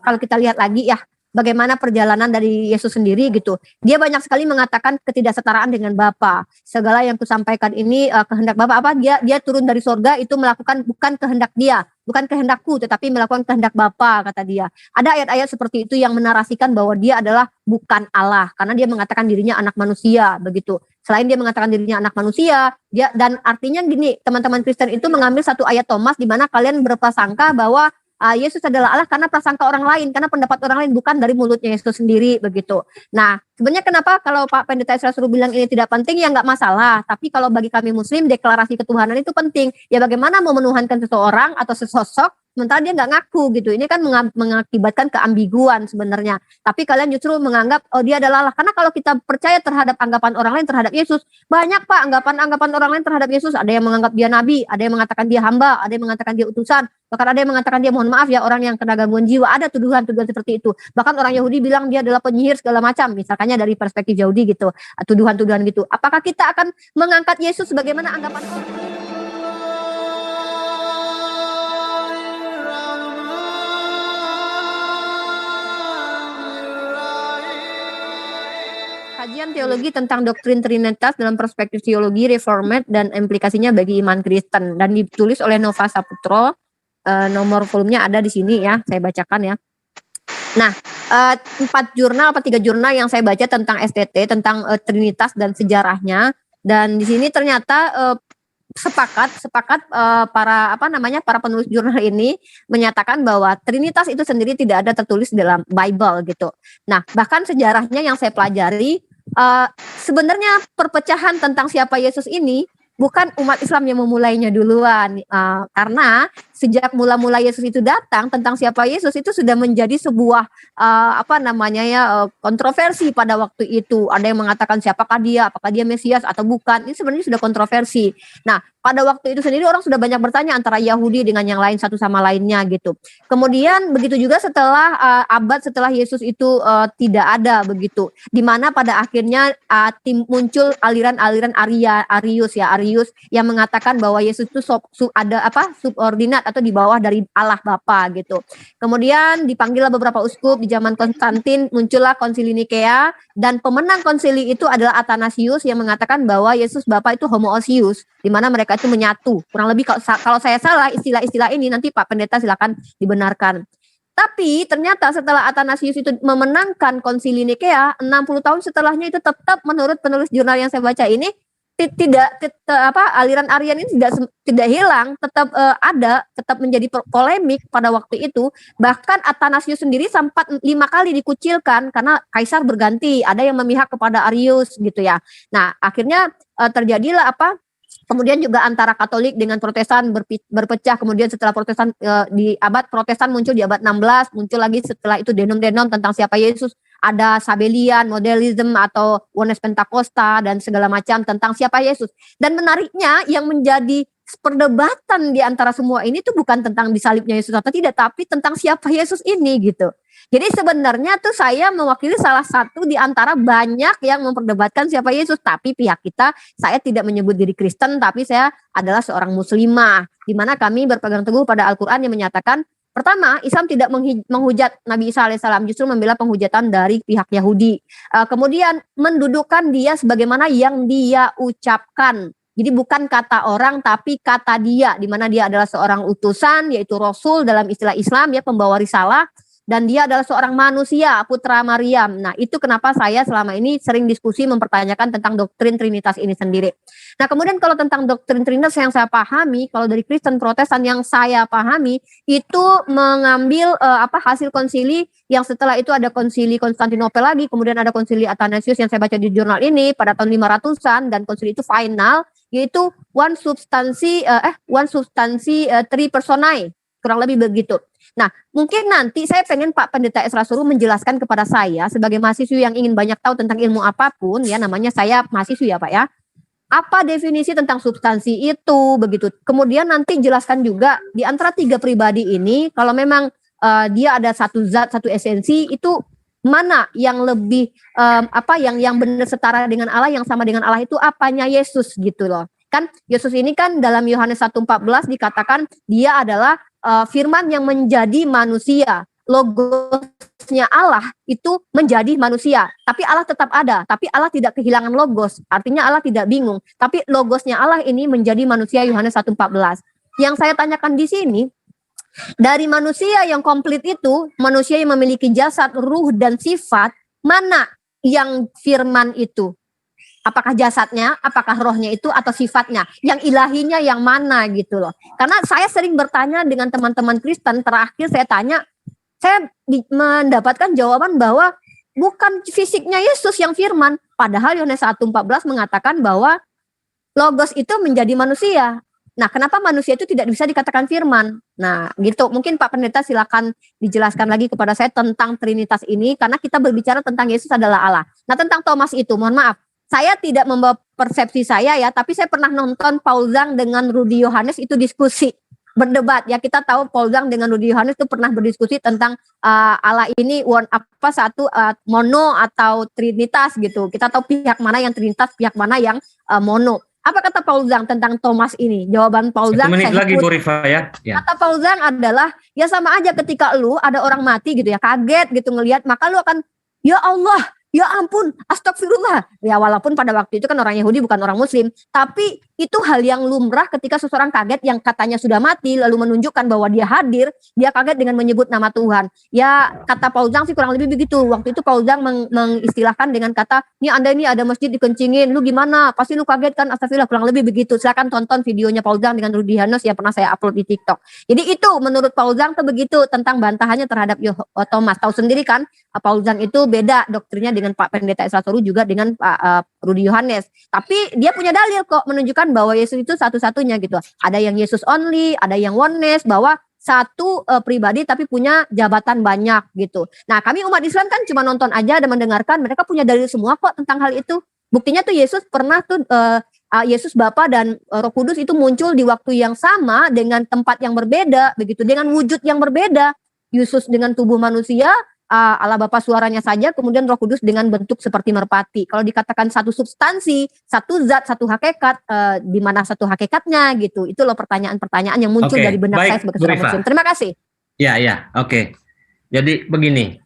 kalau kita lihat lagi ya, bagaimana perjalanan dari Yesus sendiri gitu. Dia banyak sekali mengatakan ketidaksetaraan dengan Bapa. Segala yang kusampaikan ini kehendak Bapa apa? Dia turun dari sorga itu melakukan bukan kehendak dia, bukan kehendakku, tetapi melakukan kehendak Bapa, kata dia. Ada ayat-ayat seperti itu yang menarasikan bahwa dia adalah bukan Allah, karena dia mengatakan dirinya anak manusia, begitu. Selain dia mengatakan dirinya anak manusia, dia dan artinya gini, teman-teman Kristen itu mengambil satu ayat Thomas di mana kalian berprasangka bahwa Yesus adalah Allah karena prasangka orang lain, karena pendapat orang lain, bukan dari mulutnya Yesus sendiri, begitu. Nah, sebenarnya kenapa kalau Pak Pendeta Isra suruh bilang ini tidak penting, ya nggak masalah. Tapi kalau bagi kami Muslim, deklarasi ketuhanan itu penting. Ya bagaimana mau menuhankan seseorang atau sesosok, sementara dia nggak ngaku gitu. Ini kan mengakibatkan keambiguan sebenarnya. Tapi kalian justru menganggap, oh dia adalah Allah. Karena kalau kita percaya terhadap anggapan orang lain terhadap Yesus, banyak Pak anggapan-anggapan orang lain terhadap Yesus. Ada yang menganggap dia nabi, ada yang mengatakan dia hamba, ada yang mengatakan dia utusan. Bahkan ada yang mengatakan dia, mohon maaf ya, orang yang kena gangguan jiwa. Ada tuduhan-tuduhan seperti itu. Bahkan orang Yahudi bilang dia adalah penyihir segala macam. Misalkannya dari perspektif Yahudi gitu. Tuduhan-tuduhan gitu. Apakah kita akan mengangkat Yesus sebagaimana anggapan orang? Kajian teologi tentang doktrin Trinitas dalam perspektif teologi Reformed dan implikasinya bagi iman Kristen, dan ditulis oleh Nova Saputro. Nomor volumenya ada di sini ya, saya bacakan ya. Nah, 4 jurnal atau 3 jurnal yang saya baca tentang STT, tentang Trinitas dan sejarahnya, dan di sini ternyata sepakat para penulis jurnal ini menyatakan bahwa Trinitas itu sendiri tidak ada tertulis dalam Bible gitu. Nah, bahkan sejarahnya yang saya pelajari, sebenarnya perpecahan tentang siapa Yesus ini bukan umat Islam yang memulainya duluan, karena sejak mula-mula Yesus itu datang, tentang siapa Yesus itu sudah menjadi sebuah kontroversi pada waktu itu. Ada yang mengatakan siapakah dia, apakah dia Mesias atau bukan. Ini sebenarnya sudah kontroversi. Nah, pada waktu itu sendiri orang sudah banyak bertanya antara Yahudi dengan yang lain satu sama lainnya gitu. Kemudian begitu juga setelah abad setelah Yesus itu tidak ada begitu, di mana pada akhirnya muncul aliran-aliran Arius yang mengatakan bahwa Yesus itu subordinat atau di bawah dari Allah Bapa gitu. Kemudian dipanggillah beberapa uskup di zaman Konstantin, muncullah konsili Nikea, dan pemenang konsili itu adalah Athanasius yang mengatakan bahwa Yesus Bapa itu homoousios, di mana mereka itu menyatu. Kurang lebih kalau saya salah istilah-istilah ini, nanti Pak Pendeta silakan dibenarkan. Tapi ternyata setelah Athanasius itu memenangkan konsili Nikea, 60 tahun setelahnya itu tetap menurut penulis jurnal yang saya baca ini aliran Arian ini tidak hilang, tetap ada, tetap menjadi polemik pada waktu itu. Bahkan Athanasius sendiri sempat 5 kali dikucilkan karena kaisar berganti, ada yang memihak kepada Arius gitu ya. Nah, akhirnya terjadilah kemudian juga antara Katolik dengan Protestan berpecah. Kemudian setelah Protestan di abad Protestan muncul di abad 16, muncul lagi setelah itu denom-denom tentang siapa Yesus. Ada Sabellian, Modelism atau Oneness Pentakosta dan segala macam tentang siapa Yesus. Dan menariknya yang menjadi perdebatan di antara semua ini tuh bukan tentang disalibnya Yesus atau tidak, tapi tentang siapa Yesus ini gitu. Jadi sebenarnya tuh saya mewakili salah satu di antara banyak yang memperdebatkan siapa Yesus, tapi pihak kita, saya tidak menyebut diri Kristen, tapi saya adalah seorang muslimah, di mana kami berpegang teguh pada Al-Quran yang menyatakan, pertama, Islam tidak menghujat Nabi Isa alaihissalam, justru membela penghujatan dari pihak Yahudi. Kemudian mendudukkan dia sebagaimana yang dia ucapkan. Jadi bukan kata orang, tapi kata dia, di mana dia adalah seorang utusan, yaitu Rasul dalam istilah Islam, ya, pembawa risalah. Dan dia adalah seorang manusia, putra Maryam. Nah, itu kenapa saya selama ini sering diskusi mempertanyakan tentang doktrin Trinitas ini sendiri. Nah, kemudian kalau tentang doktrin Trinitas yang saya pahami, kalau dari Kristen Protestan yang saya pahami, itu mengambil hasil konsili yang setelah itu ada konsili Konstantinopel lagi, kemudian ada konsili Athanasius yang saya baca di jurnal ini pada tahun 500-an, dan konsili itu final, yaitu one substansi, three personae, kurang lebih begitu. Nah, mungkin nanti saya pengen Pak Pendeta Esra Suruh menjelaskan kepada saya sebagai mahasiswa yang ingin banyak tahu tentang ilmu apapun, ya, namanya saya mahasiswa ya Pak ya. Apa definisi tentang substansi itu begitu. Kemudian nanti jelaskan juga di antara 3 pribadi ini, kalau memang dia ada satu zat, satu esensi, itu mana yang lebih yang benar setara dengan Allah, yang sama dengan Allah, itu apanya Yesus gitu loh. Kan Yesus ini kan dalam Yohanes 1:14 dikatakan dia adalah firman yang menjadi manusia. logosnya Allah itu menjadi manusia, tapi Allah tetap ada, tapi Allah tidak kehilangan logos, artinya Allah tidak bingung, tapi logosnya Allah ini menjadi manusia, Yohanes 1:14. Yang saya tanyakan di sini, dari manusia yang komplit itu, manusia yang memiliki jasad, ruh, dan sifat, mana yang firman itu? Apakah jasadnya, apakah rohnya itu, atau sifatnya? Yang ilahinya yang mana gitu loh. Karena saya sering bertanya dengan teman-teman Kristen, terakhir saya tanya, saya mendapatkan jawaban bahwa bukan fisiknya Yesus yang firman. Padahal Yohanes 1:14 mengatakan bahwa logos itu menjadi manusia. Nah, kenapa manusia itu tidak bisa dikatakan firman? Nah, gitu. Mungkin Pak Pendeta silakan dijelaskan lagi kepada saya tentang Trinitas ini, karena kita berbicara tentang Yesus adalah Allah. Nah, tentang Thomas itu, mohon maaf. Saya tidak membawa persepsi saya ya, tapi saya pernah nonton Paul Zhang dengan Rudy Yohanes itu diskusi, berdebat ya. Kita tahu Paul Zhang dengan Rudy Yohanes itu pernah berdiskusi tentang Allah ini mono atau trinitas gitu. Kita tahu pihak mana yang trinitas, pihak mana yang mono. Apa kata Paul Zhang tentang Thomas ini? Jawaban Paul Zhang, 1 menit lagi Bu Rifa ya. Kata Paul Zhang adalah, ya sama aja ketika lu ada orang mati gitu ya, kaget gitu ngelihat, maka lu akan, ya Allah, ya ampun, astagfirullah. Ya walaupun pada waktu itu kan orang Yahudi bukan orang Muslim, tapi itu hal yang lumrah ketika seseorang kaget yang katanya sudah mati lalu menunjukkan bahwa dia hadir, dia kaget dengan menyebut nama Tuhan. Ya kata Paul Zhang sih kurang lebih begitu. Waktu itu Paul Zhang mengistilahkan dengan kata, "Nih Anda ini ada masjid dikencingin, lu gimana? Pasti lu kaget kan?" Astagfirullah, kurang lebih begitu. Silakan tonton videonya Paul Zhang dengan Rudy Yohanes yang pernah saya upload di TikTok. Jadi itu menurut Paul Zhang tuh begitu tentang bantahannya terhadap Thomas. Tahu sendiri kan, Paul Zhang itu beda doktrinnya dengan Pak Pendeta Esra Toru, juga dengan Pak Rudy Yohanes. Tapi dia punya dalil kok menunjukkan bahwa Yesus itu satu-satunya gitu. Ada yang Yesus only, ada yang oneness, bahwa satu pribadi tapi punya jabatan banyak gitu. Nah, kami umat Islam kan cuma nonton aja dan mendengarkan, mereka punya dalil semua kok tentang hal itu. Buktinya tuh Yesus pernah tuh Yesus Bapa dan Roh Kudus itu muncul di waktu yang sama dengan tempat yang berbeda begitu, dengan wujud yang berbeda. Yesus dengan tubuh manusia, Allah Bapa suaranya saja, kemudian Roh Kudus dengan bentuk seperti merpati. Kalau dikatakan satu substansi, satu zat, satu hakikat, di mana satu hakikatnya gitu. Itu loh pertanyaan-pertanyaan yang muncul dari benak saya sebagai seorang Muslim. Terima kasih. Ya, oke. Jadi begini,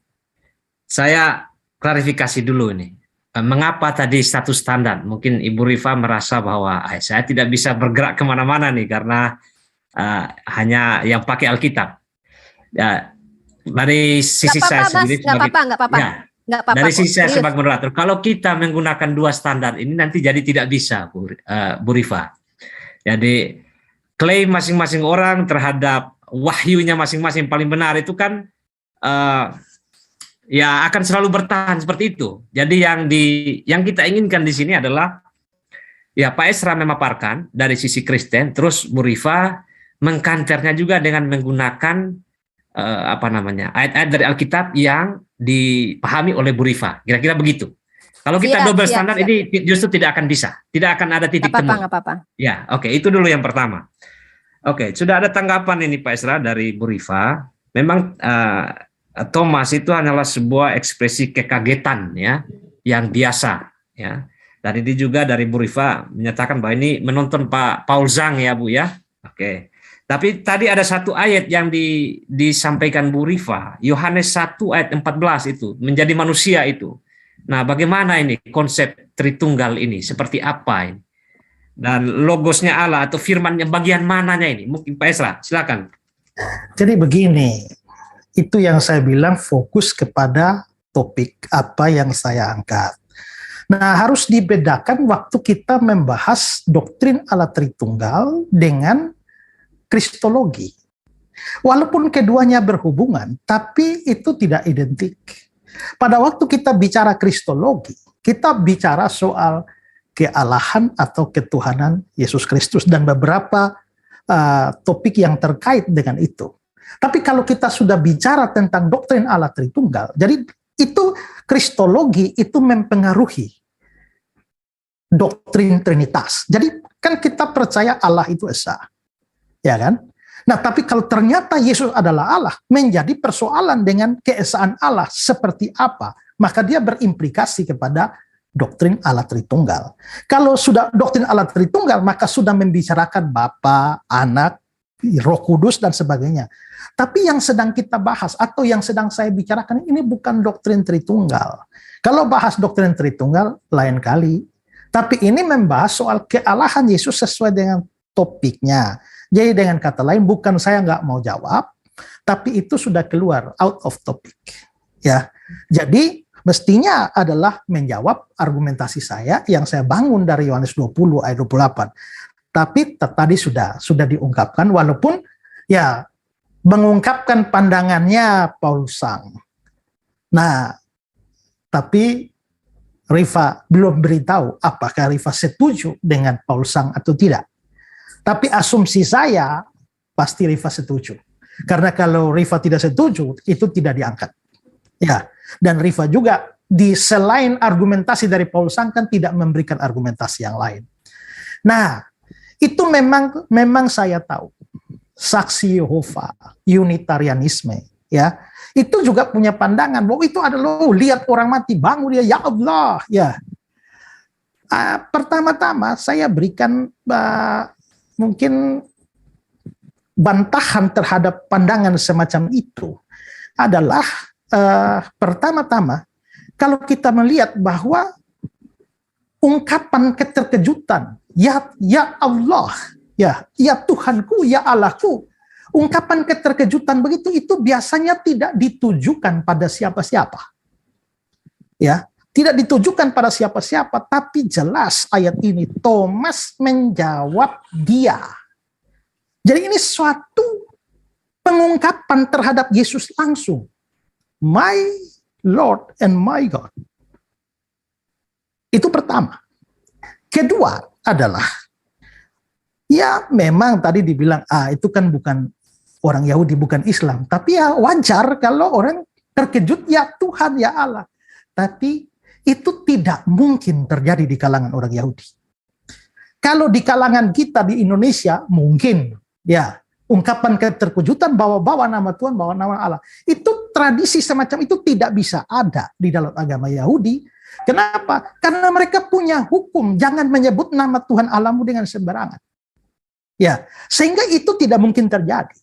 saya klarifikasi dulu ini. Mengapa tadi status standar? Mungkin Ibu Rifa merasa bahwa saya tidak bisa bergerak kemana-mana nih karena hanya yang pakai Alkitab. Ya, dari sisi saya sendiri sebagai dari sisi saya sebagai moderator, kalau kita menggunakan dua standar ini nanti jadi tidak bisa, Bu Rifa. Jadi klaim masing-masing orang terhadap wahyunya masing-masing paling benar itu kan ya akan selalu bertahan seperti itu. Jadi yang kita inginkan di sini adalah ya Pak Esra memaparkan dari sisi Kristen, terus Bu Rifa mengkanternya juga dengan menggunakan ayat-ayat dari Alkitab yang dipahami oleh Bu Rifa. Kira-kira begitu. Kalau kita double standar ini justru tidak akan bisa. Tidak akan ada titik temu. Ya, oke, itu dulu yang pertama. Oke, sudah ada tanggapan ini Pak Esra dari Bu Rifa. Memang Thomas itu hanyalah sebuah ekspresi kekagetan ya, yang biasa ya. Dan ini juga dari Bu Rifa menyatakan bahwa ini menonton Pak Paul Zhang ya Bu ya. Oke. Tapi tadi ada satu ayat yang disampaikan Bu Rifa, Yohanes 1 ayat 14 itu, menjadi manusia itu. Nah, bagaimana ini konsep Tritunggal ini? Seperti apa ini? Dan logosnya Allah atau firmannya bagian mananya ini? Mungkin Pak Esra, silakan. Jadi begini, itu yang saya bilang fokus kepada topik apa yang saya angkat. Nah, harus dibedakan waktu kita membahas doktrin Allah Tritunggal dengan Kristologi. Walaupun keduanya berhubungan, tapi itu tidak identik. Pada waktu kita bicara Kristologi, kita bicara soal kealahan atau ketuhanan Yesus Kristus dan beberapa topik yang terkait dengan itu. Tapi kalau kita sudah bicara tentang doktrin Allah Tritunggal, jadi itu Kristologi itu mempengaruhi doktrin Trinitas. Jadi kan kita percaya Allah itu esa. Ya kan? Nah, tapi kalau ternyata Yesus adalah Allah, menjadi persoalan dengan keesaan Allah seperti apa, maka dia berimplikasi kepada doktrin Allah Tritunggal. Kalau sudah doktrin Allah Tritunggal, maka sudah membicarakan Bapa, Anak, Roh Kudus dan sebagainya. Tapi yang sedang kita bahas atau yang sedang saya bicarakan ini bukan doktrin Tritunggal. Kalau bahas doktrin Tritunggal lain kali. Tapi ini membahas soal kealahan Yesus sesuai dengan topiknya. Jadi dengan kata lain, bukan saya nggak mau jawab, tapi itu sudah keluar out of topic. Ya, jadi mestinya adalah menjawab argumentasi saya yang saya bangun dari Yohanes 20 ayat 28. Tapi tadi sudah diungkapkan, walaupun ya mengungkapkan pandangannya Paul Sang. Nah, tapi Rifa belum beritahu apakah Rifa setuju dengan Paul Sang atau tidak. Tapi asumsi saya pasti Rifa setuju. Karena kalau Rifa tidak setuju, itu tidak diangkat. Ya, dan Rifa juga di selain argumentasi dari Paul Sang kan tidak memberikan argumentasi yang lain. Nah, itu memang saya tahu. Saksi Yehova, Unitarianisme, ya, itu juga punya pandangan bahwa itu adalah lihat orang mati bangun dia, ya Allah, ya. Pertama-tama saya berikan mungkin bantahan terhadap pandangan semacam itu adalah pertama-tama kalau kita melihat bahwa ungkapan keterkejutan, ya Allah, ya Tuhanku, ya Allahku, ungkapan keterkejutan begitu itu biasanya tidak ditujukan pada siapa-siapa. Ya, tidak ditujukan pada siapa-siapa, tapi jelas ayat ini Thomas menjawab dia. Jadi ini suatu pengungkapan terhadap Yesus langsung. My Lord and my God. Itu pertama. Kedua adalah, ya memang tadi dibilang, itu kan bukan orang Yahudi, bukan Islam. Tapi ya wajar kalau orang terkejut, ya Tuhan, ya Allah. Tapi itu tidak mungkin terjadi di kalangan orang Yahudi. Kalau di kalangan kita di Indonesia, mungkin, ya, ungkapan keterkejutan bawa-bawa nama Tuhan, bawa nama Allah. Itu tradisi semacam itu tidak bisa ada di dalam agama Yahudi. Kenapa? Karena mereka punya hukum, jangan menyebut nama Tuhan Allahmu dengan sembarangan. Ya, sehingga itu tidak mungkin terjadi.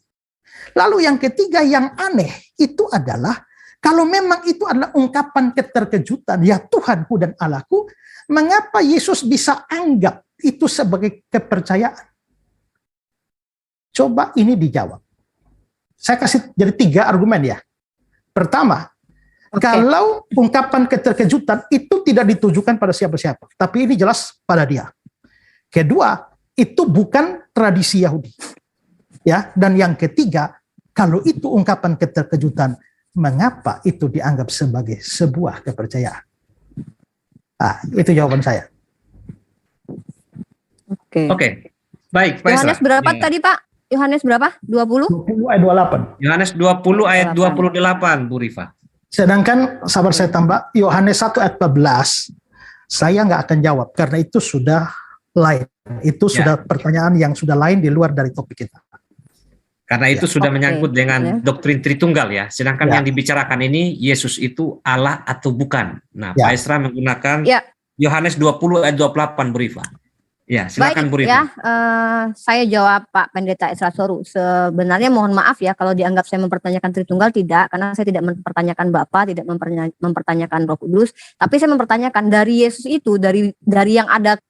Lalu yang ketiga yang aneh itu adalah kalau memang itu adalah ungkapan keterkejutan, ya Tuhanku dan Allahku, mengapa Yesus bisa anggap itu sebagai kepercayaan? Coba ini dijawab. Saya kasih jadi 3 argumen ya. Pertama, kalau ungkapan keterkejutan itu tidak ditujukan pada siapa-siapa, tapi ini jelas pada dia. Kedua, itu bukan tradisi Yahudi. Ya, dan yang ketiga, kalau itu ungkapan keterkejutan, mengapa itu dianggap sebagai sebuah kepercayaan? Itu jawaban saya. Oke. Baik, Pak Yohanes berapa tadi, Pak? Yohanes berapa? 20? 20 ayat 28. Yohanes 20 ayat 28, Bu Rifa. Sedangkan, sabar saya tambah, Yohanes 1 ayat 14, saya nggak akan jawab, karena itu sudah lain. Itu sudah pertanyaan yang sudah lain di luar dari topik kita. Karena itu sudah menyangkut dengan doktrin Tritunggal ya. Sedangkan yang dibicarakan ini, Yesus itu Allah atau bukan. Nah, Pak Esra menggunakan Yohanes 20 ayat 28, Bu Rifa. Ya, silakan Bu Rifa. Ya, saya jawab Pak Pendeta Esra Soru. Sebenarnya mohon maaf ya kalau dianggap saya mempertanyakan Tritunggal, tidak, karena saya tidak mempertanyakan Bapa, tidak mempertanyakan Roh Kudus, tapi saya mempertanyakan dari Yesus itu, dari yang ada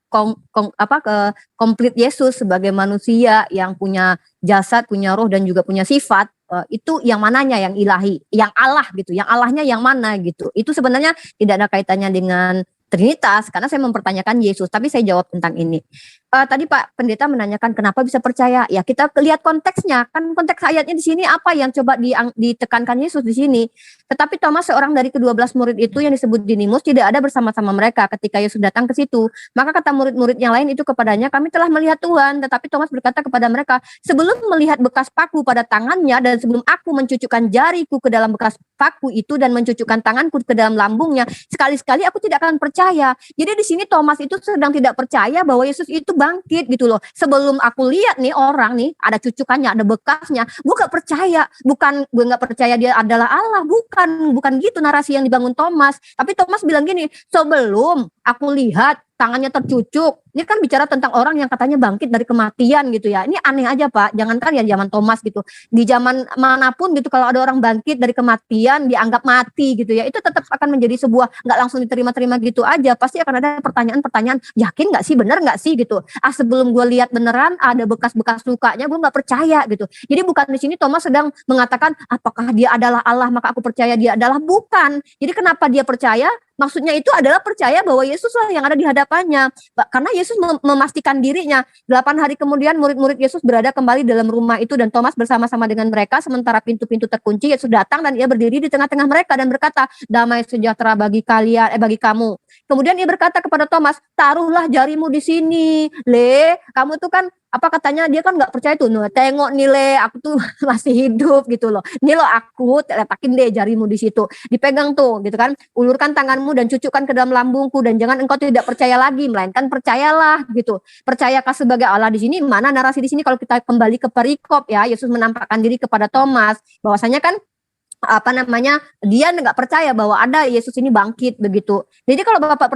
komplit Yesus sebagai manusia yang punya jasad, punya roh dan juga punya sifat, itu yang mananya yang ilahi, yang Allah gitu, yang Allahnya yang mana gitu. Itu sebenarnya tidak ada kaitannya dengan Trinitas, karena saya mempertanyakan Yesus, tapi saya jawab tentang ini. Tadi Pak Pendeta menanyakan kenapa bisa percaya. Ya kita lihat konteksnya, kan konteks ayatnya di sini apa yang coba ditekankan Yesus di sini. Tetapi Thomas, seorang dari ke-12 murid itu yang disebut Dinimus, tidak ada bersama-sama mereka ketika Yesus datang ke situ. Maka kata murid-murid yang lain itu kepadanya, kami telah melihat Tuhan. Tetapi Thomas berkata kepada mereka, sebelum melihat bekas paku pada tangannya dan sebelum aku mencucukkan jariku ke dalam bekas paku itu dan mencucukkan tanganku ke dalam lambungnya, sekali-sekali aku tidak akan percaya. Jadi di sini Thomas itu sedang tidak percaya bahwa Yesus itu bangkit gitu loh. Sebelum aku lihat nih orang nih ada cucukannya, ada bekasnya, gue gak percaya. Bukan gue gak percaya dia adalah Allah, bukan gitu narasi yang dibangun Thomas. Tapi Thomas bilang gini, sebelum aku lihat tangannya tercucuk. Ini kan bicara tentang orang yang katanya bangkit dari kematian gitu ya. Ini aneh aja Pak, jangankan ya zaman Thomas gitu. Di zaman manapun gitu kalau ada orang bangkit dari kematian dianggap mati gitu ya, itu tetap akan menjadi sebuah, nggak langsung diterima-terima gitu aja. Pasti akan ada pertanyaan-pertanyaan, yakin nggak sih, bener nggak sih gitu. Sebelum gue lihat beneran ada bekas-bekas lukanya, gue nggak percaya gitu. Jadi bukan di sini Thomas sedang mengatakan apakah dia adalah Allah maka aku percaya dia adalah, bukan. Jadi kenapa dia percaya? Maksudnya itu adalah percaya bahwa Yesus lah yang ada di hadapannya. Karena Yesus memastikan dirinya. 8 hari kemudian murid-murid Yesus berada kembali dalam rumah itu dan Thomas bersama-sama dengan mereka. Sementara pintu-pintu terkunci, Yesus datang dan ia berdiri di tengah-tengah mereka dan berkata, damai sejahtera bagi kalian, bagi kamu. Kemudian ia berkata kepada Thomas, taruhlah jarimu di sini. Kamu tuh kan apa katanya, dia kan nggak percaya tuh, nah, tengok nih aku tuh masih hidup gitu loh, ini loh aku letakin deh jarimu di situ, dipegang tuh gitu kan, ulurkan tanganmu dan cucukkan ke dalam lambungku dan jangan engkau tidak percaya lagi melainkan percayalah gitu. Percayakah sebagai Allah di sini? Mana narasi di sini kalau kita kembali ke perikop ya, Yesus menampakkan diri kepada Thomas bahwasanya kan dia nggak percaya bahwa ada Yesus ini bangkit begitu. Jadi kalau Bapak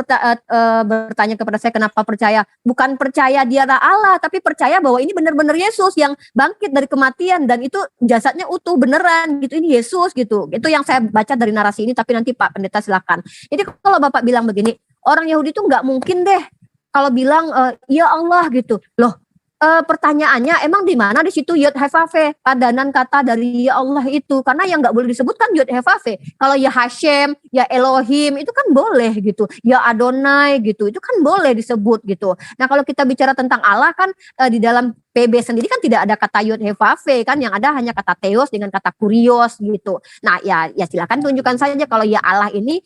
bertanya kepada saya kenapa percaya, bukan percaya dia adalah Allah, tapi percaya bahwa ini benar-benar Yesus yang bangkit dari kematian dan itu jasadnya utuh beneran gitu, ini Yesus gitu. Itu yang saya baca dari narasi ini, tapi nanti Pak Pendeta silakan. Jadi kalau Bapak bilang begini, orang Yahudi itu nggak mungkin deh kalau bilang ya Allah gitu. Loh, pertanyaannya emang di mana di situ Yod Hevave padanan kata dari ya Allah itu, karena yang nggak boleh disebutkan Yod Hevave. Kalau ya Hashem, ya Elohim itu kan boleh gitu, ya Adonai gitu itu kan boleh disebut gitu. Nah kalau kita bicara tentang Allah kan di dalam PB sendiri kan tidak ada kata Yod Hevave kan, yang ada hanya kata Theos dengan kata Kurios gitu. Nah ya silakan tunjukkan saja kalau ya Allah ini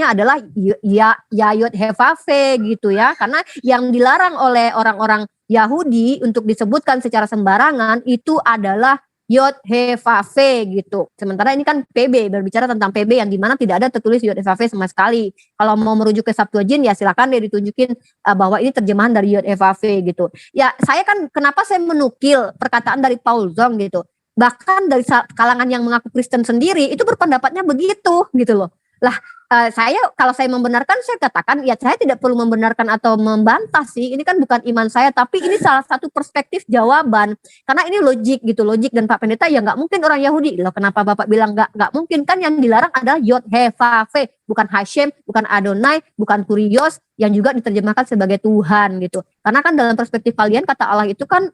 adalah ya Yod Hevave gitu ya, karena yang dilarang oleh orang-orang Yahudi untuk disebutkan secara sembarangan itu adalah Yod Hevave gitu. Sementara ini kan PB, berbicara tentang PB yang dimana tidak ada tertulis Yod Hevave sama sekali. Kalau mau merujuk ke Septuagint ya silakan deh ditunjukin bahwa ini terjemahan dari Yod Hevave gitu. Ya saya kan kenapa saya menukil perkataan dari Paul Zong gitu. Bahkan dari kalangan yang mengaku Kristen sendiri itu berpendapatnya begitu gitu loh. Lah kalau saya membenarkan, saya katakan ya saya tidak perlu membenarkan atau membantah sih. Ini kan bukan iman saya, tapi ini salah satu perspektif jawaban. Karena ini logik gitu, logik. Dan Pak Pendeta ya nggak mungkin orang Yahudi. Loh kenapa Bapak bilang nggak mungkin? Kan yang dilarang adalah Yod Hevave, bukan Hashem, bukan Adonai, bukan Kurios, yang juga diterjemahkan sebagai Tuhan gitu. Karena kan dalam perspektif kalian kata Allah itu kan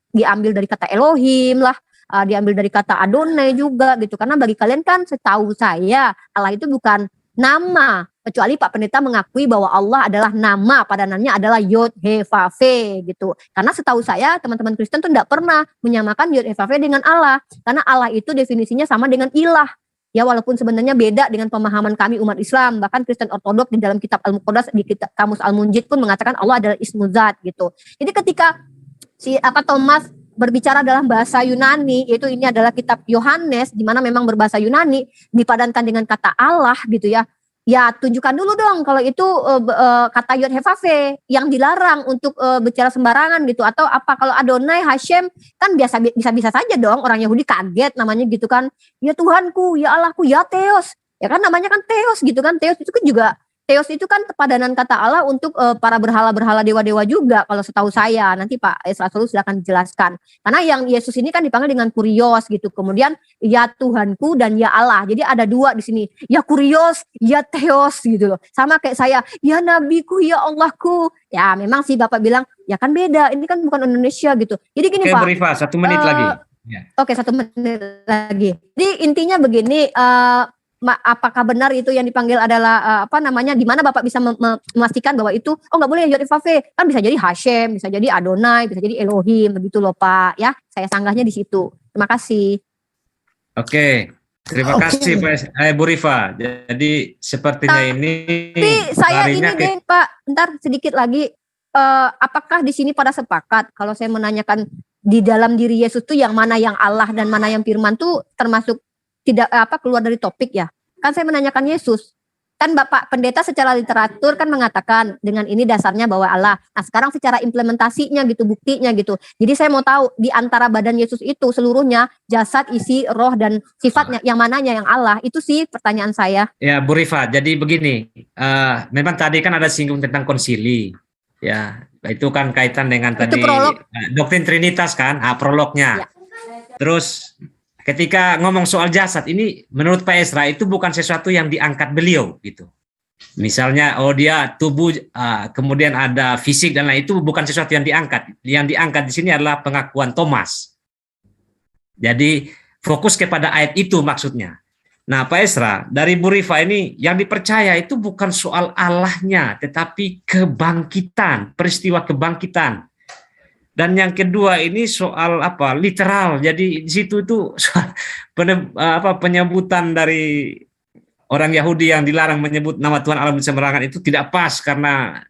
diambil dari kata Elohim lah. Diambil dari kata Adonai juga gitu. Karena bagi kalian kan setahu saya Allah itu bukan nama, kecuali Pak Pendeta mengakui bahwa Allah adalah nama, padanannya adalah Yod Hevave gitu. Karena setahu saya teman-teman Kristen tuh tidak pernah menyamakan Yod Hevave dengan Allah, karena Allah itu definisinya sama dengan ilah. Ya walaupun sebenarnya beda dengan pemahaman kami umat Islam, bahkan Kristen Ortodok di dalam kitab Al-Muqaddas di kitab Kamus Al-Munjid pun mengatakan Allah adalah Ismu Zat gitu. Jadi ketika Thomas berbicara dalam bahasa Yunani, yaitu ini adalah kitab Yohanes di mana memang berbahasa Yunani dipadankan dengan kata Allah gitu ya. Ya tunjukkan dulu dong kalau itu kata Yod Hevave yang dilarang untuk bicara sembarangan gitu, atau apa kalau Adonai, Hashem kan bisa saja dong orang Yahudi kaget namanya gitu kan. Ya Tuhanku, ya Allahku, ya Theos. Ya kan namanya kan Theos gitu kan. Theos itu kan juga Theos itu kan padanan kata Allah untuk para berhala-berhala dewa-dewa juga kalau setahu saya. Nanti Pak Esrasul silakan dijelaskan. Karena yang Yesus ini kan dipanggil dengan Kurios gitu. Kemudian ya Tuhanku dan ya Allah. Jadi ada dua di sini. Ya Kurios, ya Theos gitu loh. Sama kayak saya, ya Nabiku, ya Allahku. Ya memang sih Bapak bilang, ya kan beda. Ini kan bukan Indonesia gitu. Jadi gini Pak. Oke, Rifa, 1 menit lagi. Ya. Oke, 1 menit lagi. Jadi intinya begini, apakah benar itu yang dipanggil adalah di mana Bapak bisa memastikan bahwa itu nggak boleh Yod Hevave, kan bisa jadi Hashem, bisa jadi Adonai, bisa jadi Elohim, begitu loh Pak ya. Saya sanggahnya di situ. Terima kasih. Oke. Terima kasih Bu Rifa. Jadi sepertinya ini saya ini deh Pak, bentar sedikit lagi. Apakah di sini pada sepakat kalau saya menanyakan di dalam diri Yesus tuh yang mana yang Allah dan mana yang firman tuh termasuk tidak keluar dari topik ya. Kan saya menanyakan Yesus. Kan Bapak Pendeta secara literatur kan mengatakan dengan ini dasarnya bahwa Allah. Nah sekarang secara implementasinya gitu, buktinya gitu. Jadi saya mau tahu di antara badan Yesus itu seluruhnya jasad, isi, roh dan sifatnya yang mananya yang Allah, itu sih pertanyaan saya. Ya, Bu Rifa, jadi begini, memang tadi kan ada singgung tentang konsili, ya, itu kan kaitan dengan Itu tadi prolog. doktrin Trinitas kan, prolognya. Ya. Terus ketika ngomong soal jasad ini, menurut Pak Esra itu bukan sesuatu yang diangkat beliau gitu. Misalnya, oh dia tubuh, kemudian ada fisik dan lain, itu bukan sesuatu yang diangkat. Yang diangkat di sini adalah pengakuan Thomas. Jadi fokus kepada ayat itu maksudnya. Nah, Pak Esra, dari Bu Rifa ini yang dipercaya itu bukan soal Allahnya, tetapi kebangkitan, peristiwa kebangkitan. Dan yang kedua ini soal apa? Literal. Jadi di situ itu penyebutan dari orang Yahudi yang dilarang menyebut nama Tuhan Allah sembarangan itu tidak pas karena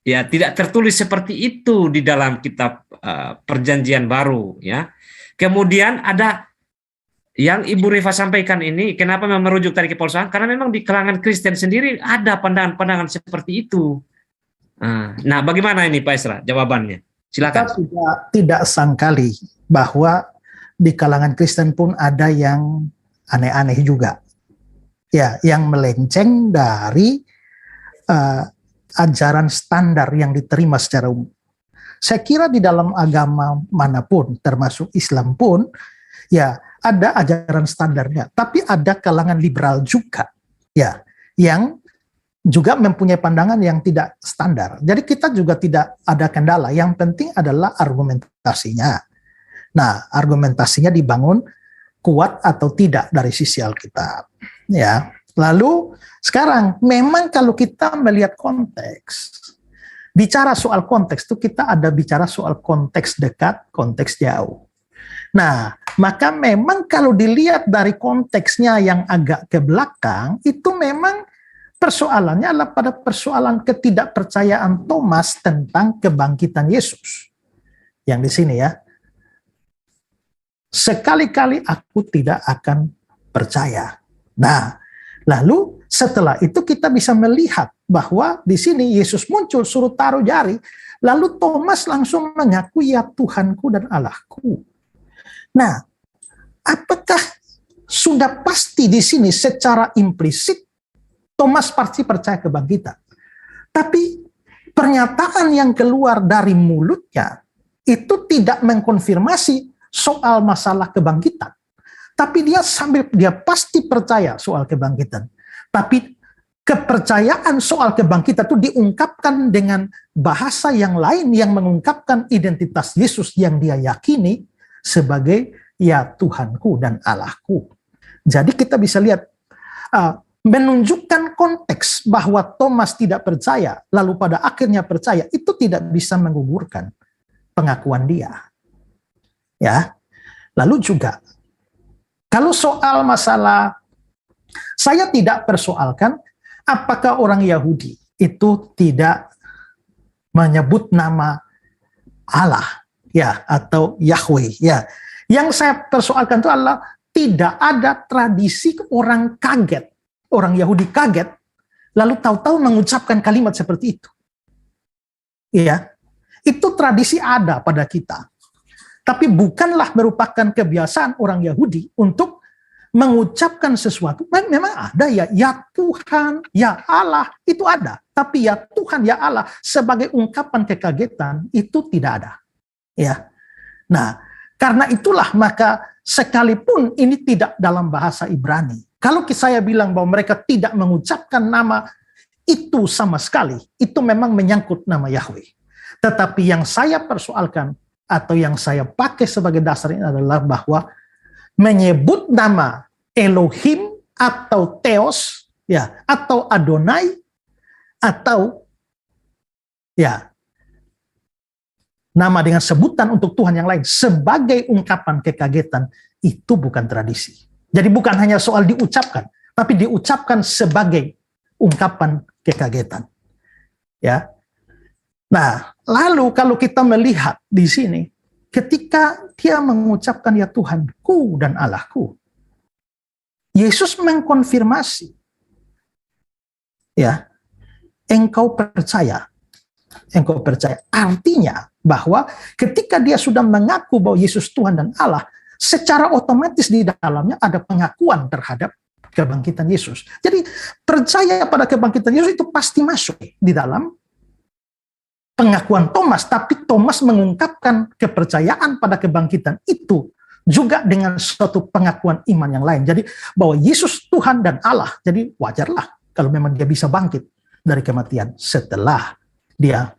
ya tidak tertulis seperti itu di dalam kitab Perjanjian Baru, ya. Kemudian ada yang Ibu Rifa sampaikan ini, kenapa memang merujuk tadi ke Paulus? Karena memang di kalangan Kristen sendiri ada pandangan-pandangan seperti itu. Nah, bagaimana ini Pak Esra jawabannya? Silakan. Kita tidak sangkali bahwa di kalangan Kristen pun ada yang aneh-aneh juga. Ya, yang melenceng dari ajaran standar yang diterima secara umum. Saya kira di dalam agama manapun, termasuk Islam pun, ya ada ajaran standarnya. Tapi ada kalangan liberal juga, ya, yang juga mempunyai pandangan yang tidak standar. Jadi kita juga tidak ada kendala. Yang penting adalah argumentasinya. Nah, argumentasinya dibangun kuat atau tidak dari sisi Alkitab. Ya. Lalu sekarang memang kalau kita melihat konteks, bicara soal konteks itu kita ada bicara soal konteks dekat, konteks jauh. Nah, maka memang kalau dilihat dari konteksnya yang agak ke belakang, itu memang persoalannya adalah pada persoalan ketidakpercayaan Thomas tentang kebangkitan Yesus. Yang di sini ya. Sekali-kali aku tidak akan percaya. Nah, lalu setelah itu kita bisa melihat bahwa di sini Yesus muncul suruh taruh jari, lalu Thomas langsung mengaku ya Tuhanku dan Allahku. Nah, apakah sudah pasti di sini secara implisit Thomas pasti percaya kebangkitan. Tapi pernyataan yang keluar dari mulutnya itu tidak mengkonfirmasi soal masalah kebangkitan. Tapi dia pasti percaya soal kebangkitan. Tapi kepercayaan soal kebangkitan itu diungkapkan dengan bahasa yang lain yang mengungkapkan identitas Yesus yang dia yakini sebagai ya Tuhanku dan Allahku. Jadi kita bisa lihat menunjukkan konteks bahwa Thomas tidak percaya, lalu pada akhirnya percaya, itu tidak bisa menggugurkan pengakuan dia. Ya, lalu juga kalau soal masalah, saya tidak persoalkan apakah orang Yahudi itu tidak menyebut nama Allah, ya, atau Yahweh, ya. Yang saya persoalkan itu adalah tidak ada tradisi orang kaget. Orang Yahudi kaget, lalu tahu-tahu mengucapkan kalimat seperti itu. Iya, itu tradisi ada pada kita. Tapi bukanlah merupakan kebiasaan orang Yahudi untuk mengucapkan sesuatu. Memang ada ya Tuhan, ya Allah, itu ada. Tapi ya Tuhan, ya Allah, sebagai ungkapan kekagetan, itu tidak ada. Ya. Nah, karena itulah maka sekalipun ini tidak dalam bahasa Ibrani, kalau saya bilang bahwa mereka tidak mengucapkan nama itu sama sekali, itu memang menyangkut nama Yahweh. Tetapi yang saya persoalkan atau yang saya pakai sebagai dasar ini adalah bahwa menyebut nama Elohim atau Theos, ya, atau Adonai, atau ya nama dengan sebutan untuk Tuhan yang lain sebagai ungkapan kekagetan, itu bukan tradisi. Jadi bukan hanya soal diucapkan, tapi diucapkan sebagai ungkapan kekagetan. Ya. Nah, lalu kalau kita melihat di sini, ketika dia mengucapkan ya Tuhanku dan Allahku, Yesus mengkonfirmasi ya, engkau percaya. Engkau percaya. Artinya bahwa ketika dia sudah mengaku bahwa Yesus Tuhan dan Allah, secara otomatis di dalamnya ada pengakuan terhadap kebangkitan Yesus. Jadi percaya pada kebangkitan Yesus itu pasti masuk di dalam pengakuan Thomas, tapi Thomas mengungkapkan kepercayaan pada kebangkitan itu juga dengan suatu pengakuan iman yang lain. Jadi bahwa Yesus Tuhan dan Allah, jadi wajarlah kalau memang dia bisa bangkit dari kematian setelah dia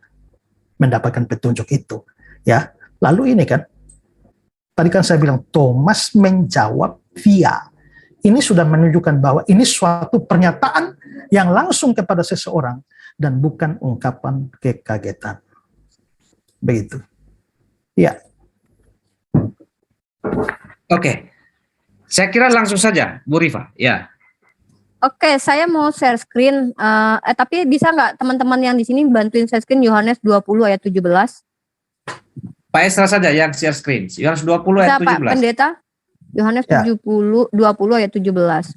mendapatkan petunjuk itu. Ya, lalu ini kan, tadi kan saya bilang Thomas menjawab via. Ini sudah menunjukkan bahwa ini suatu pernyataan yang langsung kepada seseorang dan bukan ungkapan kekagetan. Begitu. Ya. Oke. Saya kira langsung saja, Bu Rifa. Ya. Oke, saya mau share screen. Tapi bisa nggak teman-teman yang di sini bantuin share screen Yohanes 20 ayat 17? Pak Esra saja yang share screen. Yohanes 20 ayat Bisa, Pak 17. Pendeta? Yohanes Ya. 20 ayat 17.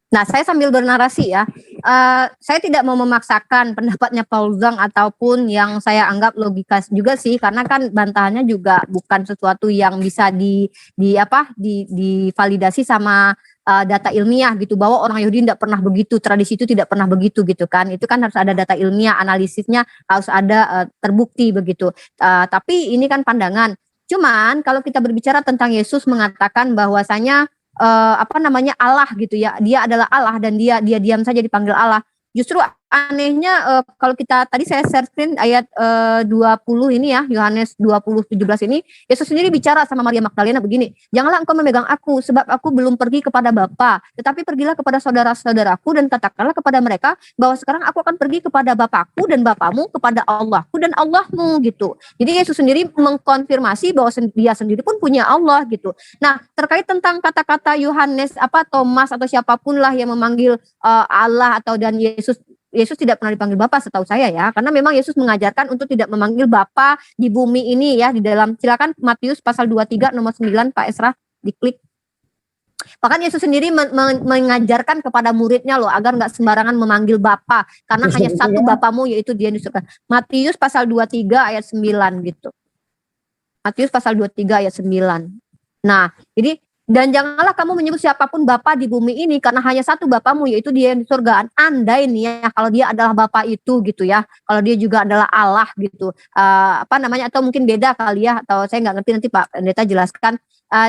Nah, saya sambil bernarasi ya. Saya tidak mau memaksakan pendapatnya Paul Zhang ataupun yang saya anggap logika juga sih, karena kan bantahannya juga bukan sesuatu yang bisa divalidasi sama data ilmiah gitu, bahwa orang Yahudi tidak pernah begitu, tradisi itu tidak pernah begitu gitu kan. Itu kan harus ada data ilmiah, analisisnya harus ada terbukti begitu. Tapi ini kan pandangan. Cuman kalau kita berbicara tentang Yesus mengatakan bahwasanya Allah gitu ya, dia adalah Allah dan dia diam saja dipanggil Allah. Justru anehnya kalau kita tadi saya share screen ayat 20 ini ya, Yohanes 20:17 ini, Yesus sendiri bicara sama Maria Magdalena begini, janganlah engkau memegang aku sebab aku belum pergi kepada Bapa, tetapi pergilah kepada saudara-saudaraku dan katakanlah kepada mereka bahwa sekarang aku akan pergi kepada Bapakku dan Bapamu, kepada Allahku dan Allahmu gitu. Jadi Yesus sendiri mengkonfirmasi bahwa dia sendiri pun punya Allah gitu. Nah, terkait tentang kata-kata Yohanes Thomas atau siapapun lah yang memanggil Allah atau dan Yesus tidak pernah dipanggil Bapa setahu saya ya, karena memang Yesus mengajarkan untuk tidak memanggil Bapa di bumi ini ya, di dalam silakan Matius pasal 23 nomor 9 Pak Esra diklik. Bahkan Yesus sendiri mengajarkan kepada muridnya loh agar nggak sembarangan memanggil Bapa, karena hanya satu Bapamu yaitu Dia yang di surga. Matius pasal 23 ayat 9 gitu. Matius pasal 23 ayat 9. Nah, jadi dan janganlah kamu menyebut siapapun Bapa di bumi ini karena hanya satu Bapamu yaitu Dia yang di surga. Andai nih ya kalau Dia adalah Bapa itu gitu ya, kalau Dia juga adalah Allah gitu, atau mungkin beda kali ya, atau saya nggak ngerti, nanti Pak Pendeta jelaskan.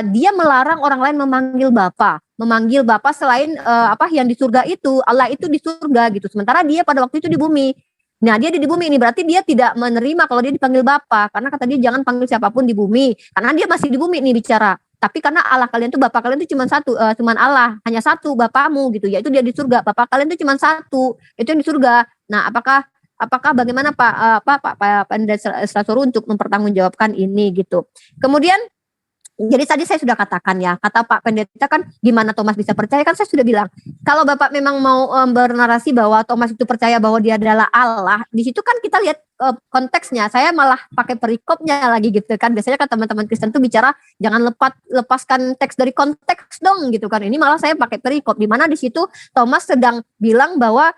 Dia melarang orang lain memanggil Bapa selain yang di surga itu, Allah itu di surga gitu, sementara Dia pada waktu itu di bumi. Nah, Dia di bumi ini berarti Dia tidak menerima kalau Dia dipanggil Bapa, karena kata Dia jangan panggil siapapun di bumi, karena Dia masih di bumi nih bicara. Tapi karena Allah kalian tuh Bapa kalian tuh cuma satu, cuman Allah, hanya satu Bapamu gitu, yaitu Dia di surga. Bapa kalian tuh cuma satu, itu yang di surga. Nah, apakah bagaimana Pak Pendeta Slasoro untuk mempertanggungjawabkan ini gitu. Kemudian jadi tadi saya sudah katakan ya, kata Pak Pendeta kan gimana Thomas bisa percaya, kan saya sudah bilang kalau Bapak memang mau bernarasi bahwa Thomas itu percaya bahwa dia adalah Allah, di situ kan kita lihat konteksnya. Saya malah pakai perikopnya lagi gitu kan, biasanya kan teman-teman Kristen tuh bicara jangan lepaskan teks dari konteks dong gitu kan, ini malah saya pakai perikop di mana di situ Thomas sedang bilang bahwa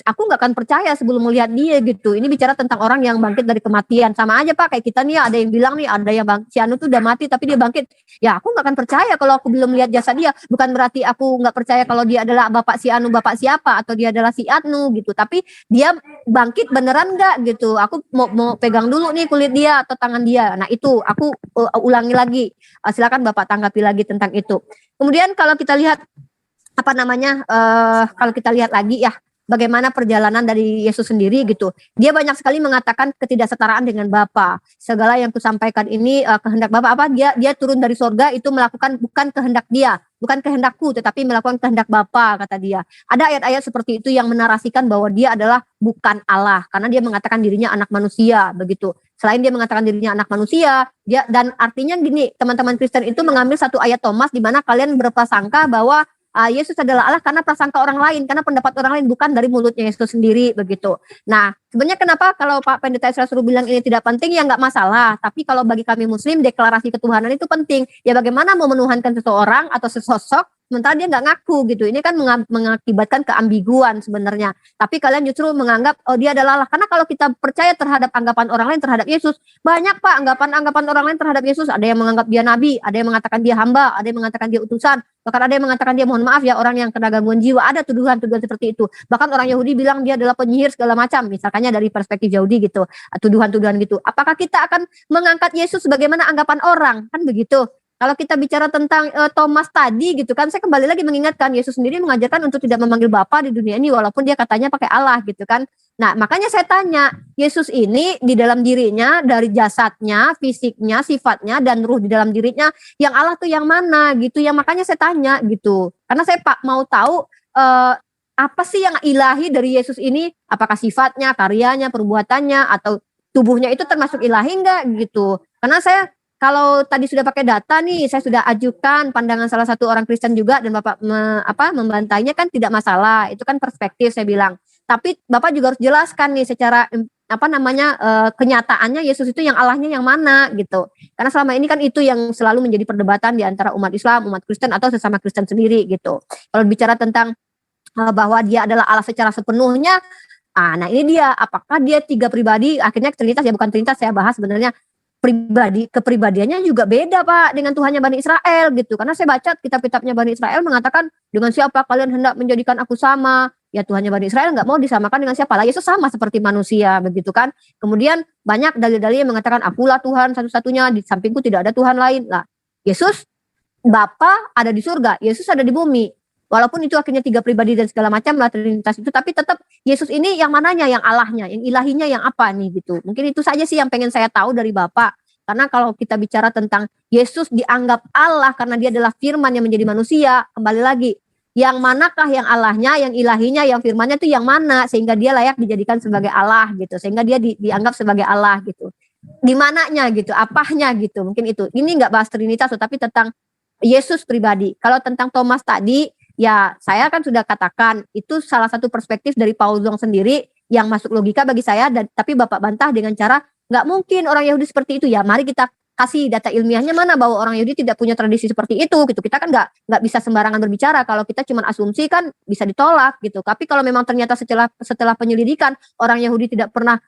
aku nggak akan percaya sebelum melihat Dia gitu. Ini bicara tentang orang yang bangkit dari kematian. Sama aja Pak kayak kita nih, ada yang bilang nih, ada yang si Anu tuh udah mati tapi dia bangkit. Ya aku nggak akan percaya kalau aku belum lihat jasad dia. Bukan berarti aku nggak percaya kalau dia adalah bapak si Anu, bapak siapa, atau dia adalah si Anu gitu. Tapi dia bangkit beneran nggak gitu. Aku mau pegang dulu nih kulit dia atau tangan dia. Nah itu aku ulangi lagi. Silakan Bapak tanggapi lagi tentang itu. Kemudian kalau kita lihat kalau kita lihat lagi ya, bagaimana perjalanan dari Yesus sendiri gitu. Dia banyak sekali mengatakan ketidaksetaraan dengan Bapa. Segala yang kusampaikan ini kehendak Bapa, dia turun dari sorga itu melakukan bukan kehendak dia, bukan kehendakku, tetapi melakukan kehendak Bapa, kata dia. Ada ayat-ayat seperti itu yang menarasikan bahwa dia adalah bukan Allah, karena dia mengatakan dirinya anak manusia, begitu. Selain dia mengatakan dirinya anak manusia, dan artinya gini, teman-teman Kristen itu mengambil satu ayat Thomas di mana kalian berprasangka bahwa Yesus adalah Allah karena prasangka orang lain, karena pendapat orang lain, bukan dari mulutnya Yesus sendiri begitu. Nah, Sebenarnya kenapa kalau Pak Pendeta Isra suruh bilang ini tidak penting, ya nggak masalah. Tapi kalau bagi kami Muslim, deklarasi ketuhanan itu penting. Ya bagaimana mau menuhankan seseorang atau sesosok, sementara dia nggak ngaku gitu. Ini kan mengakibatkan keambiguan sebenarnya. Tapi kalian justru menganggap, oh dia adalah Allah. Karena kalau kita percaya terhadap anggapan orang lain terhadap Yesus, banyak Pak anggapan-anggapan orang lain terhadap Yesus. Ada yang menganggap dia nabi, ada yang mengatakan dia hamba, ada yang mengatakan dia utusan, bahkan ada yang mengatakan dia, mohon maaf ya, orang yang kena gangguan jiwa. Ada tuduhan-tuduhan seperti itu. Bahkan orang Yahudi bilang dia adalah penyihir segala macam, misalkannya dari perspektif Yahudi gitu, tuduhan-tuduhan gitu. Apakah kita akan mengangkat Yesus sebagaimana anggapan orang? Kan begitu. Kalau kita bicara tentang Thomas tadi gitu kan, saya kembali lagi mengingatkan Yesus sendiri mengajarkan untuk tidak memanggil Bapa di dunia ini walaupun dia katanya pakai Allah gitu kan. Nah, makanya saya tanya, Yesus ini di dalam dirinya, dari jasadnya, fisiknya, sifatnya, dan ruh di dalam dirinya, yang Allah tuh yang mana gitu. Yang makanya saya tanya gitu. Karena saya mau tahu apa sih yang ilahi dari Yesus ini? Apakah sifatnya, karyanya, perbuatannya, atau tubuhnya itu termasuk ilahi enggak gitu. Karena saya kalau tadi sudah pakai data nih, saya sudah ajukan pandangan salah satu orang Kristen juga, dan Bapak membantainya kan tidak masalah. Itu kan perspektif saya bilang. Tapi Bapak juga harus jelaskan nih secara kenyataannya Yesus itu yang Allahnya yang mana gitu. Karena selama ini kan itu yang selalu menjadi perdebatan di antara umat Islam, umat Kristen, atau sesama Kristen sendiri gitu. Kalau bicara tentang bahwa dia adalah Allah secara sepenuhnya, nah ini dia, apakah dia tiga pribadi, akhirnya Trinitas, ya bukan Trinitas saya bahas sebenarnya, kepribadiannya juga beda Pak dengan Tuhannya Bani Israel gitu. Karena saya baca kitab-kitabnya Bani Israel mengatakan, dengan siapa kalian hendak menjadikan aku sama? Ya Tuhannya Bani Israel nggak mau disamakan dengan siapa lah. Yesus sama seperti manusia begitu kan. Kemudian banyak dalil-dalil yang mengatakan, akulah Tuhan satu-satunya, di sampingku tidak ada Tuhan lain. Lah Yesus, Bapa ada di surga, Yesus ada di bumi. Walaupun itu akhirnya tiga pribadi dan segala macam lah Trinitas itu, tapi tetap Yesus ini yang mananya, yang Allahnya, yang ilahinya yang apa nih gitu. Mungkin itu saja sih yang pengen saya tahu dari Bapak. Karena kalau kita bicara tentang Yesus dianggap Allah karena dia adalah firman yang menjadi manusia, kembali lagi, yang manakah yang Allahnya, yang ilahinya, yang firmannya itu yang mana, sehingga dia layak dijadikan sebagai Allah gitu, sehingga dia dianggap sebagai Allah gitu. Di mananya gitu, apanya gitu, mungkin itu. Ini nggak bahas Trinitas, tapi tentang Yesus pribadi. Kalau tentang Thomas tadi, ya saya kan sudah katakan itu salah satu perspektif dari Paul Zong sendiri yang masuk logika bagi saya, dan tapi Bapak bantah dengan cara nggak mungkin orang Yahudi seperti itu. Ya mari kita kasih data ilmiahnya mana bahwa orang Yahudi tidak punya tradisi seperti itu gitu. Kita kan nggak bisa sembarangan berbicara. Kalau kita cuma asumsi kan bisa ditolak gitu. Tapi kalau memang ternyata setelah penyelidikan orang Yahudi tidak pernah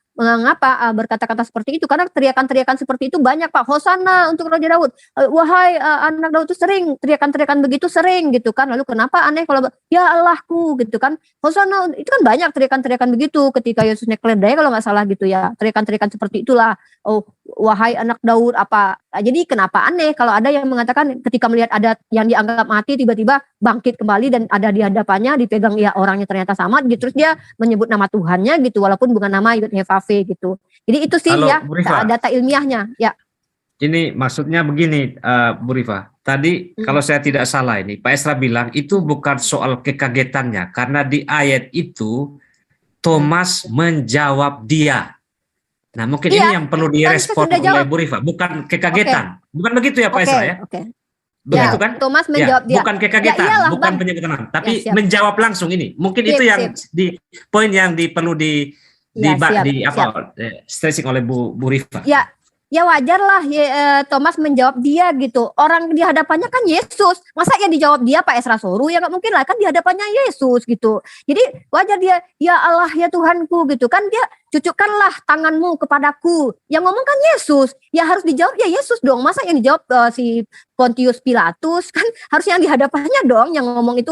berkata-kata seperti itu, karena teriakan-teriakan seperti itu banyak Pak. Hosana untuk Raja Daud, wahai anak Daud, itu sering teriakan-teriakan begitu, sering gitu kan. Lalu kenapa aneh kalau ya Allahku gitu kan, Hosana, itu kan banyak teriakan-teriakan begitu ketika Yesus naik keledai kalau nggak salah gitu ya, teriakan-teriakan seperti itulah. Oh wahai anak Daud apa. Jadi kenapa aneh kalau ada yang mengatakan ketika melihat ada yang dianggap mati tiba-tiba bangkit kembali dan ada di hadapannya, dipegang ya orangnya ternyata sama gitu, terus dia menyebut nama Tuhannya gitu walaupun bukan nama Yud-Heh-Vav gitu. Jadi itu sih Halo, ya Bu Rifa. data ilmiahnya ya. Ini maksudnya begini, Bu Rifa. Tadi kalau saya tidak salah ini, Pak Esra bilang itu bukan soal kekagetannya, karena di ayat itu Thomas menjawab dia. Nah mungkin ini yang perlu direspon oleh Bu Rifa, bukan kekagetan. Bukan begitu ya Pak Esra ya? Begitu kan? Thomas menjawab dia. Bukan kekagetan, iyalah, bukan Bang. penyebutan, tapi Ya, menjawab langsung ini. Mungkin itu yang di poin yang perlu stressing oleh Bu Rifa. Ya wajar lah Thomas menjawab dia gitu. Orang di hadapannya kan Yesus. Masa yang dijawab dia Pak Esra Soru? Ya nggak mungkin lah, kan di hadapannya Yesus gitu. Jadi wajar dia, ya Allah ya Tuhanku gitu kan, dia cucukkanlah tanganmu kepadaku. Yang ngomong kan Yesus. Ya harus dijawab ya Yesus dong. Masa yang dijawab si Pontius Pilatus? Kan harus yang di hadapannya dong yang ngomong itu.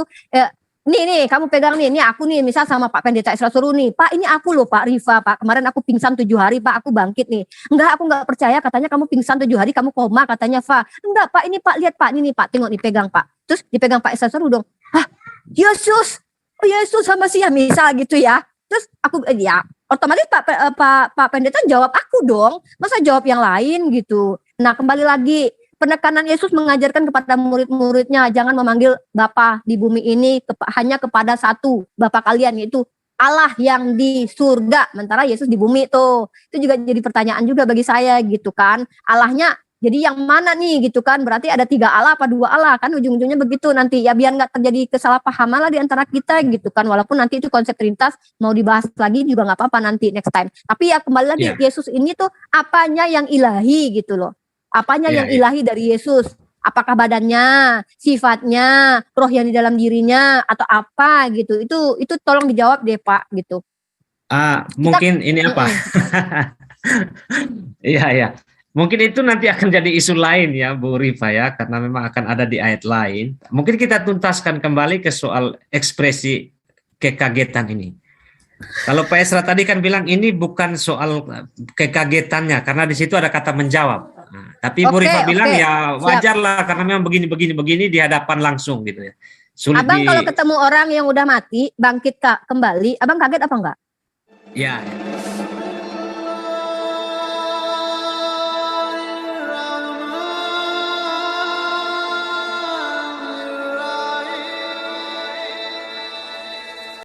Nih kamu pegang nih aku nih misal sama Pak Pendeta Isra Soru nih, Pak ini aku loh Pak Rifa, Pak kemarin aku pingsan 7 hari Pak, aku bangkit nih. Enggak, aku nggak percaya, katanya kamu pingsan 7 hari, kamu koma katanya Fa. Enggak Pak, ini Pak lihat Pak, ini Pak tengok nih, pegang Pak. Terus dipegang Pak Isra Soru dong. Yesus, oh Yesus sama sih ya misal gitu ya. Terus aku ya otomatis Pak Pendeta jawab aku dong, masa jawab yang lain gitu. Nah kembali lagi, penekanan Yesus mengajarkan kepada murid-muridnya, jangan memanggil Bapa di bumi ini hanya kepada satu Bapa kalian, yaitu Allah yang di surga, sementara Yesus di bumi tuh. Itu juga jadi pertanyaan juga bagi saya gitu kan. Allahnya Jadi yang mana nih gitu kan? Berarti ada 3 Allah apa 2 Allah kan? Ujung-ujungnya begitu nanti ya, biar nggak terjadi kesalahpahaman lah di antara kita gitu kan. Walaupun nanti itu konsep Trinitas mau dibahas lagi juga nggak apa-apa nanti next time. Tapi ya kembali lagi, Ya. Yesus ini tuh apanya yang ilahi gitu loh. Apanya Ya, yang ya. ilahi dari Yesus? Apakah badannya, sifatnya, roh yang di dalam dirinya, atau apa gitu? Itu tolong dijawab deh Pak gitu. Mungkin ini apa? Iya, ya. Mungkin itu nanti akan jadi isu lain ya Bu Rifa ya, karena memang akan ada di ayat lain. Mungkin kita tuntaskan kembali ke soal ekspresi kekagetan ini. Kalau Pak Esra tadi kan bilang ini bukan soal kekagetannya, karena di situ ada kata menjawab. Nah, tapi Bu Oke, Rifa bilang oke. ya wajar lah, karena memang begini di hadapan langsung gitu ya. Sulit Abang kalau ketemu orang yang udah mati, bangkit kembali, abang kaget apa enggak? Ya.